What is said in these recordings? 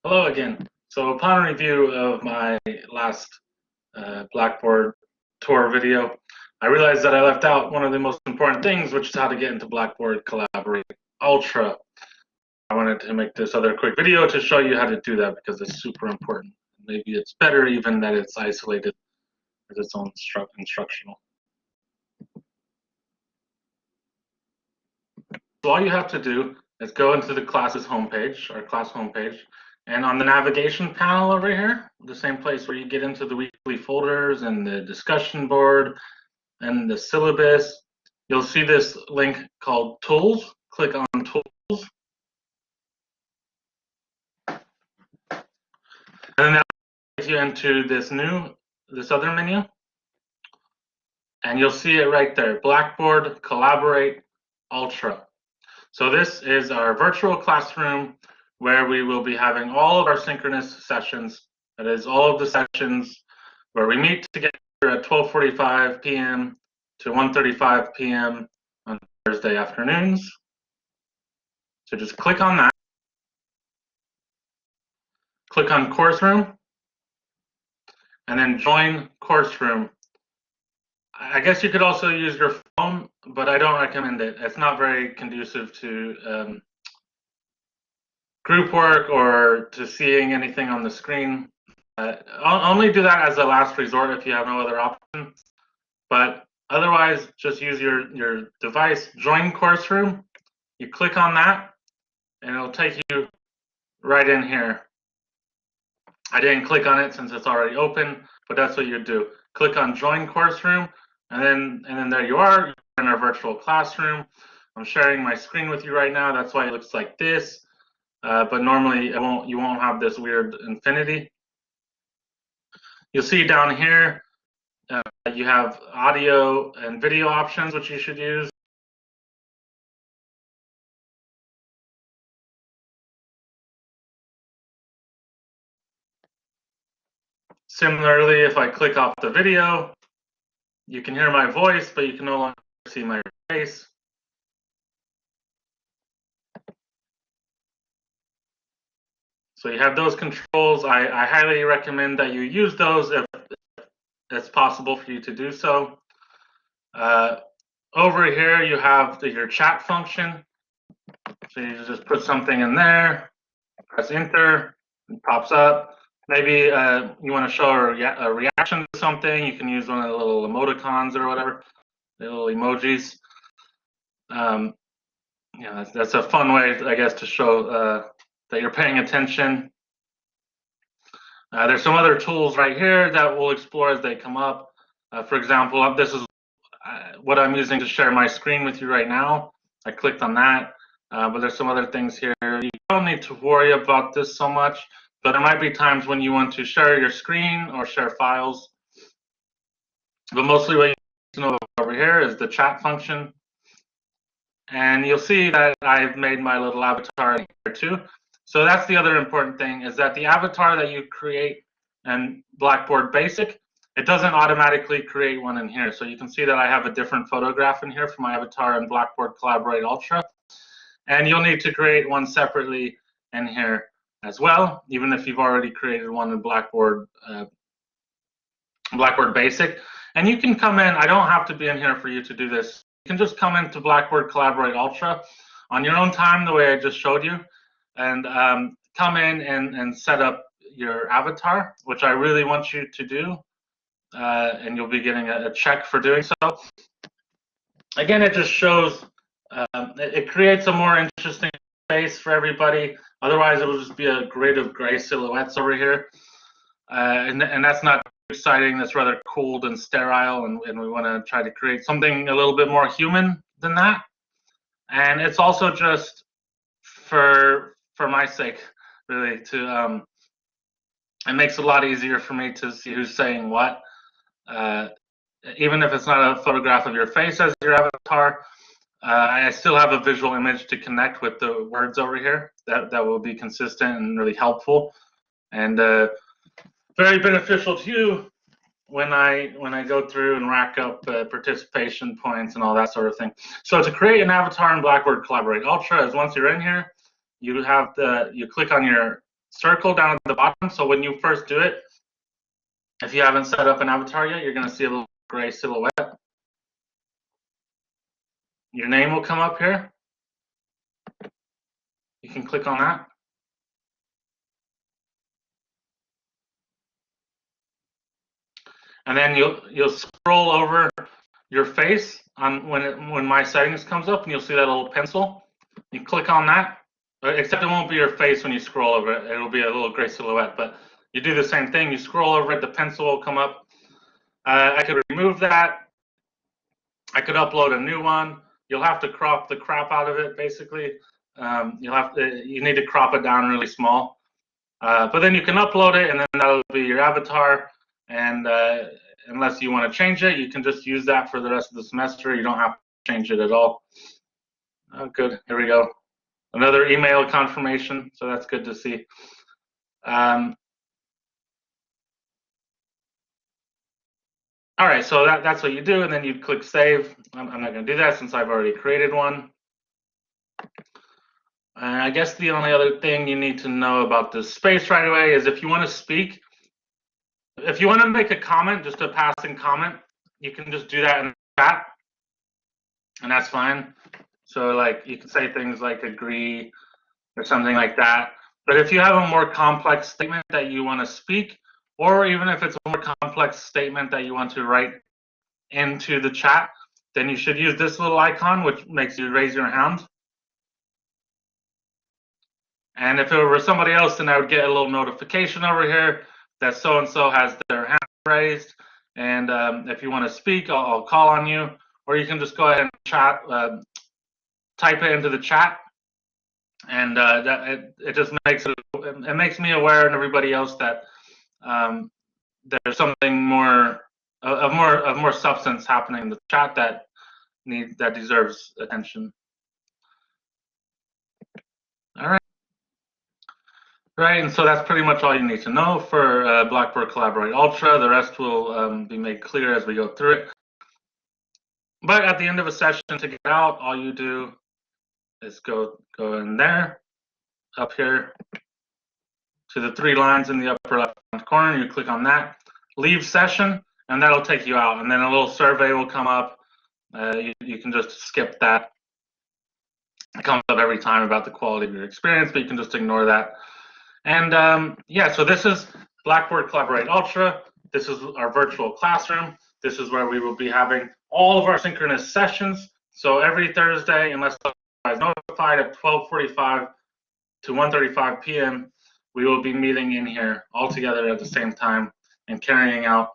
Hello again. So upon review of my last Blackboard tour video, I realized that I left out one of the most important things, which is how to get into Blackboard Collaborate Ultra. I wanted to make this other quick video to show you how to do that because it's super important. Maybe it's better even that it's isolated as its own instructional. So all you have to do is go into the class's homepage, our class homepage, and on the navigation panel over here, the same place where you get into the weekly folders and the discussion board and the syllabus, you'll see this link called Tools. Click on Tools. And then that takes you into this other menu. And you'll see it right there, Blackboard Collaborate Ultra. So this is our virtual classroom where we will be having all of our synchronous sessions. That is all of the sessions where we meet together at 12:45 p.m. to 1:35 p.m. on Thursday afternoons. So just click on that. Click on Course Room, and then join Course Room. I guess you could also use your phone, but I don't recommend it. It's not very conducive to group work or to seeing anything on the screen. Only do that as a last resort if you have no other option. But otherwise, just use your device. Join Course Room. You click on that, and it'll take you right in here. I didn't click on it since it's already open, but that's what you do. Click on Join Course Room, and then there you are. You're in our virtual classroom. I'm sharing my screen with you right now. That's why it looks like this. But normally you won't have this weird infinity. You'll see down here you have audio and video options, which you should use. Similarly, if I click off the video, you can hear my voice, but you can no longer see my face. So you have those controls. I highly recommend that you use those if it's possible for you to do so. Over here, you have your chat function. So you just put something in there, press enter, it pops up. Maybe you want to show a reaction to something. You can use one of the little emoticons or whatever, the little emojis. Yeah, that's a fun way, I guess, to show that you're paying attention. There's some other tools right here that we'll explore as they come up. For example, this is what I'm using to share my screen with you right now. I clicked on that, but there's some other things here. You don't need to worry about this so much, but there might be times when you want to share your screen or share files. But mostly what you need to know over here is the chat function. And you'll see that I've made my little avatar here too. So that's the other important thing, is that the avatar that you create in Blackboard Basic, it doesn't automatically create one in here. So you can see that I have a different photograph in here for my avatar in Blackboard Collaborate Ultra. And you'll need to create one separately in here as well, even if you've already created one in Blackboard Basic. And you can come in, I don't have to be in here for you to do this. You can just come into Blackboard Collaborate Ultra on your own time, the way I just showed you, and come in and set up your avatar, which I really want you to do, and you'll be getting a check for doing so. Again, it just shows, it creates a more interesting space for everybody. Otherwise, it will just be a grid of gray silhouettes over here, and that's not exciting. That's rather cold and sterile, and we want to try to create something a little bit more human than that. And it's also just for my sake, really, to it makes it a lot easier for me to see who's saying what, even if it's not a photograph of your face as your avatar. I still have a visual image to connect with the words over here that will be consistent and really helpful, and very beneficial to you when I go through and rack up participation points and all that sort of thing. So to create an avatar in Blackboard Collaborate Ultra is once you're in here, you click on your circle down at the bottom. So when you first do it, if you haven't set up an avatar yet, you're going to see a little gray silhouette. Your name will come up here. You can click on that. And then you'll scroll over your face on when my settings comes up, and you'll see that little pencil. You click on that, except it won't be your face when you scroll over it. It'll be a little gray silhouette. But you do the same thing. You scroll over it, the pencil will come up. I could remove that. I could upload a new one. You'll have to crop the crap out of it, basically. You need to crop it down really small. But then you can upload it, and then that'll be your avatar. And unless you want to change it, you can just use that for the rest of the semester. You don't have to change it at all. Oh, good. Here we go. Another email confirmation, so that's good to see. All right, so that's what you do, and then you click save. I'm not going to do that since I've already created one. I guess the only other thing you need to know about this space right away is if you want to speak, if you want to make a comment, just a passing comment, you can just do that in the chat, and that's fine. So like you can say things like agree or something like that. But if you have a more complex statement that you want to speak, or even if it's a more complex statement that you want to write into the chat, then you should use this little icon, which makes you raise your hand. And if it were somebody else, then I would get a little notification over here that so-and-so has their hand raised. And if you want to speak, I'll call on you. Or you can just go ahead and chat, type it into the chat. And it just makes it makes me aware and everybody else that there's something more of more substance happening in the chat that deserves attention. All right. Right, and so that's pretty much all you need to know for Blackboard Collaborate Ultra. The rest will be made clear as we go through it. But at the end of a session, to get out, all you do is go in there, up here, to the 3 lines in the upper left corner. You click on that, leave session, and that'll take you out. And then a little survey will come up. You can just skip that. It comes up every time about the quality of your experience, but you can just ignore that. And yeah, so this is Blackboard Collaborate Ultra. This is our virtual classroom. This is where we will be having all of our synchronous sessions. So every Thursday, unless otherwise notified, at 12:45 to 1:35 p.m., we will be meeting in here all together at the same time and carrying out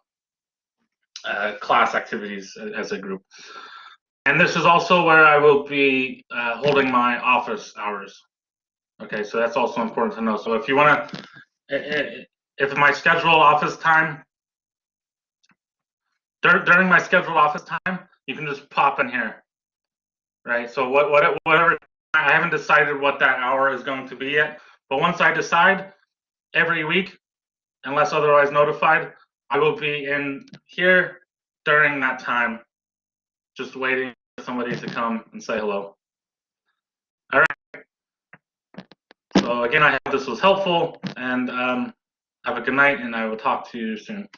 class activities as a group. And this is also where I will be holding my office hours. Okay, so that's also important to know. So if you want to, if my scheduled office time, during my scheduled office time, you can just pop in here, right? So whatever, I haven't decided what that hour is going to be yet, but once I decide, every week, unless otherwise notified, I will be in here during that time, just waiting for somebody to come and say hello. All right. So again, I hope this was helpful, and have a good night, and I will talk to you soon.